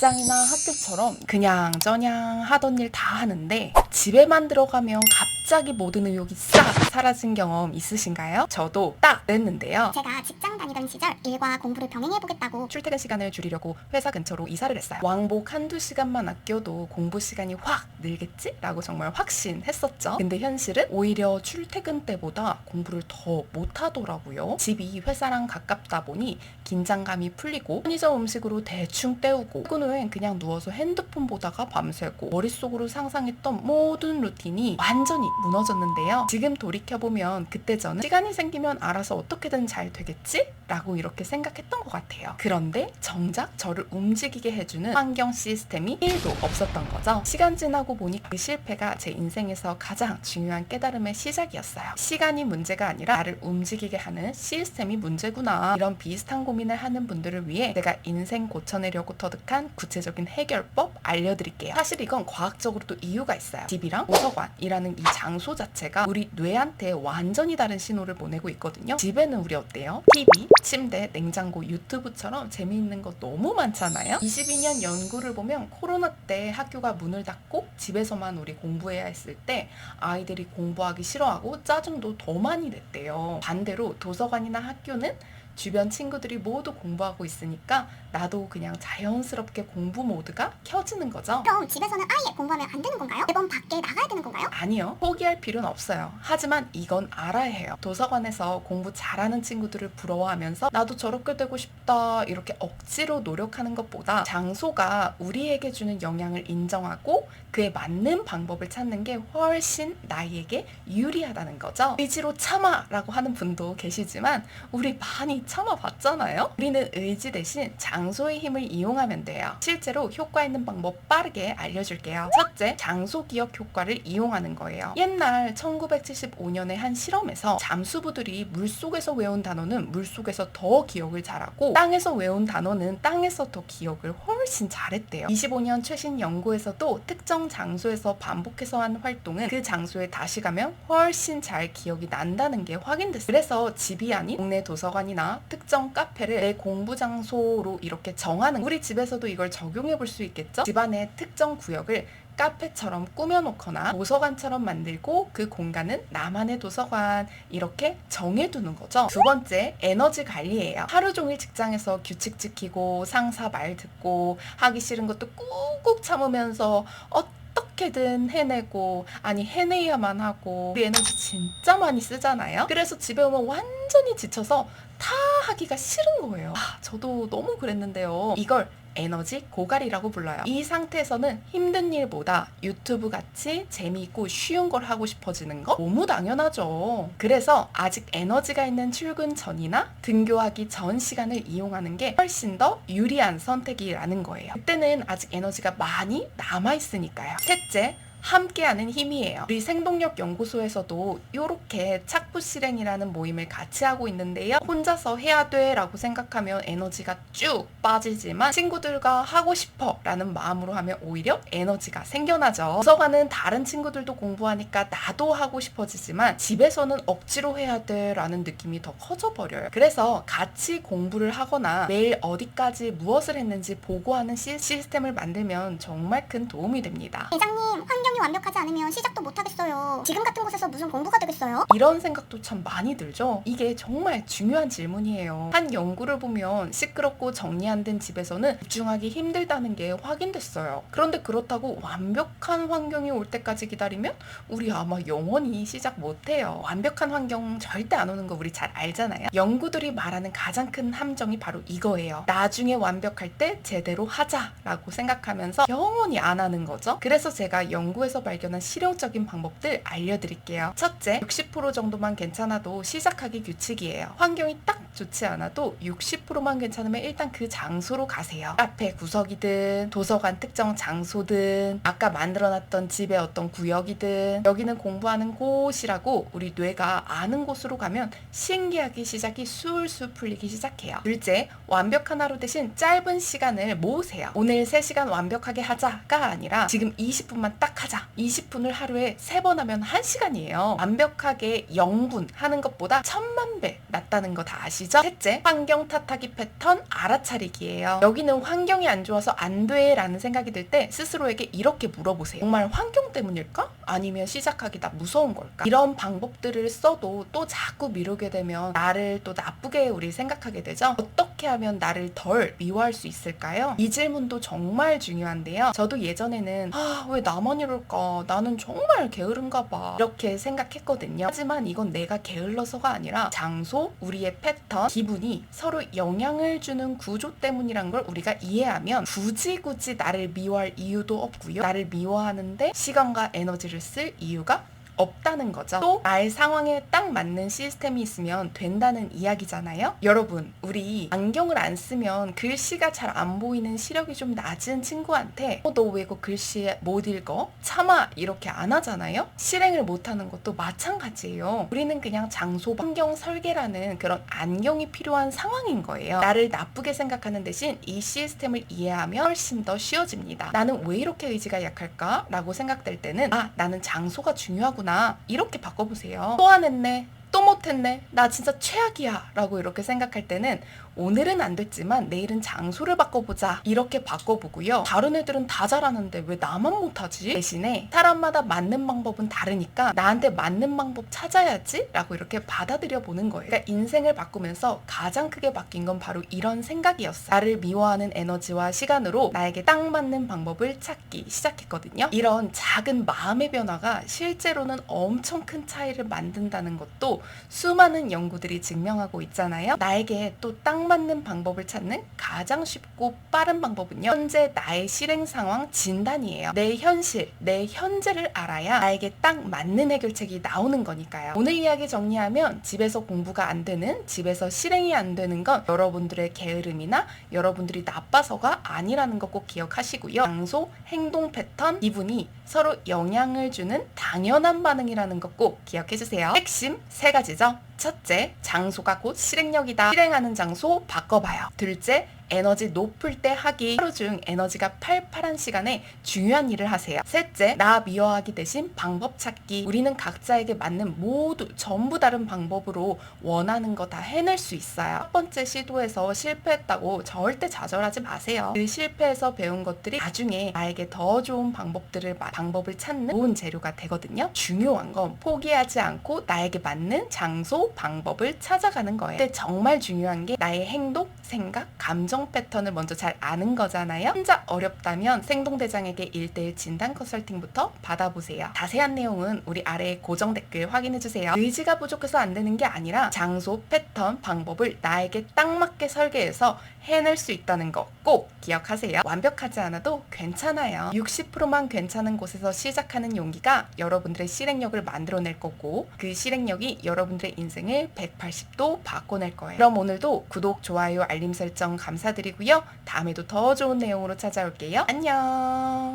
직장이나 학교처럼 그냥 저냥 하던 일 다 하는데 집에만 들어가면 갑자기 모든 의욕이 싹 사라진 경험 있으신가요? 저도 딱 그랬는데요. 제가 직장 다니던 시절 일과 공부를 병행해보겠다고 출퇴근 시간을 줄이려고 회사 근처로 이사를 했어요. 왕복 한두 시간만 아껴도 공부 시간이 확 늘겠지? 라고 정말 확신했었죠. 근데 현실은 오히려 출퇴근 때보다 공부를 더 못하더라고요. 집이 회사랑 가깝다 보니 긴장감이 풀리고 편의점 음식으로 대충 때우고 퇴근 후엔 그냥 누워서 핸드폰 보다가 밤새고 머릿속으로 상상했던 모든 루틴이 완전히 무너졌는데요. 지금 돌이켜보면 그때 저는 시간이 생기면 알아서 어떻게든 잘 되겠지? 라고 이렇게 생각했던 것 같아요. 그런데 정작 저를 움직이게 해주는 환경 시스템이 1도 없었던 거죠. 시간 지나고 보니 그 실패가 제 인생에서 가장 중요한 깨달음의 시작이었어요. 시간이 문제가 아니라 나를 움직이게 하는 시스템이 문제구나. 이런 비슷한 고민을 하는 분들을 위해 제가 인생 고쳐내려고 터득한 구체적인 해결법 알려드릴게요. 사실 이건 과학적으로도 이유가 있어요. 집이랑 도서관이라는 이 장소 자체가 우리 뇌한테 완전히 다른 신호를 보내고 있거든요. 집에는 우리 어때요? TV, 침대, 냉장고, 유튜브처럼 재미있는 거 너무 많잖아요. 22년 연구를 보면 코로나 때 학교가 문을 닫고 집에서만 우리 공부해야 했을 때 아이들이 공부하기 싫어하고 짜증도 더 많이 냈대요. 반대로 도서관이나 학교는 주변 친구들이 모두 공부하고 있으니까 나도 그냥 자연스럽게 공부 모드가 켜지는 거죠. 그럼 집에서는 아예 공부하면 안 되는 건가요? 매번 밖에 나가야 되는 건가요? 아니요. 포기할 필요는 없어요. 하지만 이건 알아야 해요. 도서관에서 공부 잘하는 친구들을 부러워하면서 나도 저렇게 되고 싶다 이렇게 억지로 노력하는 것보다 장소가 우리에게 주는 영향을 인정하고 그에 맞는 방법을 찾는 게 훨씬 나에게 유리하다는 거죠. 의지로 참아 라고 하는 분도 계시지만 우리 많이 참아봤잖아요. 우리는 의지 대신 장소의 힘을 이용하면 돼요. 실제로 효과 있는 방법 빠르게 알려줄게요. 첫째, 장소 기억 효과를 이용하는 거예요. 옛날 1975년에 한 실험에서 잠수부들이 물속에서 외운 단어는 물속에서 더 기억을 잘하고 땅에서 외운 단어는 땅에서 더 기억을 훨씬 잘했대요. 25년 최신 연구에서도 특정 장소에서 반복해서 한 활동은 그 장소에 다시 가면 훨씬 잘 기억이 난다는 게 확인됐어요. 그래서 집이 아닌 동네 도서관이나 특정 카페를 내 공부 장소로 이렇게 정하는, 우리 집에서도 이걸 적용해 볼 수 있겠죠? 집안의 특정 구역을 카페처럼 꾸며놓거나 도서관처럼 만들고 그 공간은 나만의 도서관 이렇게 정해두는 거죠. 두 번째, 에너지 관리예요. 하루 종일 직장에서 규칙 지키고 상사 말 듣고 하기 싫은 것도 꾹꾹 참으면서 어떻게든 해내고, 아니 해내야만 하고 우리 에너지 진짜 많이 쓰잖아요. 그래서 집에 오면 완전히 지쳐서 다 하기가 싫은 거예요. 저도 너무 그랬는데요. 이걸 에너지 고갈이라고 불러요. 이 상태에서는 힘든 일보다 유튜브 같이 재미있고 쉬운 걸 하고 싶어지는 거 너무 당연하죠. 그래서 아직 에너지가 있는 출근 전이나 등교하기 전 시간을 이용하는 게 훨씬 더 유리한 선택이라는 거예요. 그때는 아직 에너지가 많이 남아있으니까요. 셋째, 함께하는 힘이에요. 우리 생동력 연구소에서도 이렇게 착부 실행이라는 모임을 같이 하고 있는데요. 혼자서 해야 돼 라고 생각하면 에너지가 쭉 빠지지만 친구들과 하고 싶어 라는 마음으로 하면 오히려 에너지가 생겨나죠. 도서관은 다른 친구들도 공부하니까 나도 하고 싶어지지만 집에서는 억지로 해야 돼 라는 느낌이 더 커져버려요. 그래서 같이 공부를 하거나 매일 어디까지 무엇을 했는지 보고하는 시스템을 만들면 정말 큰 도움이 됩니다. 회장님, 환경이 완벽하지 않으면 시작도 못하겠어요. 지금 같은 곳에서 무슨 공부가 되겠어요? 이런 생각도 참 많이 들죠? 이게 정말 중요한 질문이에요. 한 연구를 보면 시끄럽고 정리 안 된 집에서는 집중하기 힘들다는 게 확인됐어요. 그런데 그렇다고 완벽한 환경이 올 때까지 기다리면 우리 아마 영원히 시작 못해요. 완벽한 환경 절대 안 오는 거 우리 잘 알잖아요. 연구들이 말하는 가장 큰 함정이 바로 이거예요. 나중에 완벽할 때 제대로 하자라고 생각하면서 영원히 안 하는 거죠. 그래서 제가 연구에서 발견한 실용적인 방법들 알려드릴게요. 첫째, 60% 정도만 괜찮아도 시작하기 규칙이에요. 환경이 딱 좋지 않아도 60%만 괜찮으면 일단 그 장소로 가세요. 카페 구석이든 도서관 특정 장소든 아까 만들어놨던 집의 어떤 구역이든 여기는 공부하는 곳이라고 우리 뇌가 아는 곳으로 가면 신기하게 시작이 술술 풀리기 시작해요. 둘째, 완벽한 하루 대신 짧은 시간을 모으세요. 오늘 3시간 완벽하게 하자가 아니라 지금 20분만 딱 하자. 가자. 20분을 하루에 3번 하면 1시간이에요. 완벽하게 0분 하는 것보다 1000만 배 낫다는 거 다 아시죠? 셋째, 환경 탓하기 패턴 알아차리기예요. 여기는 환경이 안 좋아서 안 돼 라는 생각이 들 때 스스로에게 이렇게 물어보세요. 정말 환경 때문일까? 아니면 시작하기가 무서운 걸까? 이런 방법들을 써도 또 자꾸 미루게 되면 나를 또 나쁘게 우리 생각하게 되죠. 어떻게 하면 나를 덜 미워할 수 있을까요? 이 질문도 정말 중요한데요. 저도 예전에는 왜 나만 이럴까? 나는 정말 게으른가 봐. 이렇게 생각했거든요. 하지만 이건 내가 게을러서가 아니라 장소, 우리의 패턴, 기분이 서로 영향을 주는 구조 때문이란 걸 우리가 이해하면 굳이 나를 미워할 이유도 없고요. 나를 미워하는데 시간과 에너지를 쓸 이유가 없다는 거죠. 또 나의 상황에 딱 맞는 시스템이 있으면 된다는 이야기잖아요. 여러분, 우리 안경을 안 쓰면 글씨가 잘 안 보이는 시력이 좀 낮은 친구한테 너 왜 이거 글씨 못 읽어? 참아 이렇게 안 하잖아요. 실행을 못하는 것도 마찬가지예요. 우리는 그냥 장소, 환경 설계라는 그런 안경이 필요한 상황인 거예요. 나를 나쁘게 생각하는 대신 이 시스템을 이해하면 훨씬 더 쉬워집니다. 나는 왜 이렇게 의지가 약할까? 라고 생각될 때는 나는 장소가 중요하구나 이렇게 바꿔보세요. 또 안 했네, 또 못했네, 나 진짜 최악이야 라고 이렇게 생각할 때는 오늘은 안 됐지만 내일은 장소를 바꿔보자 이렇게 바꿔보고요. 다른 애들은 다 잘하는데 왜 나만 못하지? 대신에 사람마다 맞는 방법은 다르니까 나한테 맞는 방법 찾아야지 라고 이렇게 받아들여 보는 거예요. 그러니까 인생을 바꾸면서 가장 크게 바뀐 건 바로 이런 생각이었어요. 나를 미워하는 에너지와 시간으로 나에게 딱 맞는 방법을 찾기 시작했거든요. 이런 작은 마음의 변화가 실제로는 엄청 큰 차이를 만든다는 것도 수많은 연구들이 증명하고 있잖아요. 나에게 또 딱 맞는 방법을 찾는 가장 쉽고 빠른 방법은요, 현재 나의 실행 상황 진단이에요. 내 현실, 내 현재를 알아야 나에게 딱 맞는 해결책이 나오는 거니까요. 오늘 이야기 정리하면 집에서 공부가 안 되는, 집에서 실행이 안 되는 건 여러분들의 게으름이나 여러분들이 나빠서가 아니라는 거 꼭 기억하시고요. 장소, 행동 패턴, 기분이 서로 영향을 주는 당연한 반응이라는 거 꼭 기억해주세요. 핵심 3가지죠. 첫째, 장소가 곧 실행력이다. 실행하는 장소 바꿔봐요. 둘째, 에너지 높을 때 하기. 하루 중 에너지가 팔팔한 시간에 중요한 일을 하세요. 셋째, 나 미워하기 대신 방법 찾기. 우리는 각자에게 맞는 전부 다른 방법으로 원하는 거 다 해낼 수 있어요. 첫 번째 시도에서 실패했다고 절대 좌절하지 마세요. 그 실패에서 배운 것들이 나중에 나에게 더 좋은 방법을 찾는 좋은 재료가 되거든요. 중요한 건 포기하지 않고 나에게 맞는 장소, 방법을 찾아가는 거예요. 근데 정말 중요한 게 나의 행동, 생각, 감정 패턴을 먼저 잘 아는 거잖아요. 혼자 어렵다면 생동대장에게 1:1 진단 컨설팅부터 받아보세요. 자세한 내용은 우리 아래에 고정 댓글 확인해주세요. 의지가 부족해서 안 되는 게 아니라 장소, 패턴, 방법을 나에게 딱 맞게 설계해서 해낼 수 있다는 거 꼭 기억하세요. 완벽하지 않아도 괜찮아요. 60%만 괜찮은 곳에서 시작하는 용기가 여러분들의 실행력을 만들어낼 거고, 그 실행력이 여러분들의 인생을 180도 바꿔낼 거예요. 그럼 오늘도 구독, 좋아요, 알림 설정 감사드리고요. 다음에도 더 좋은 내용으로 찾아올게요. 안녕.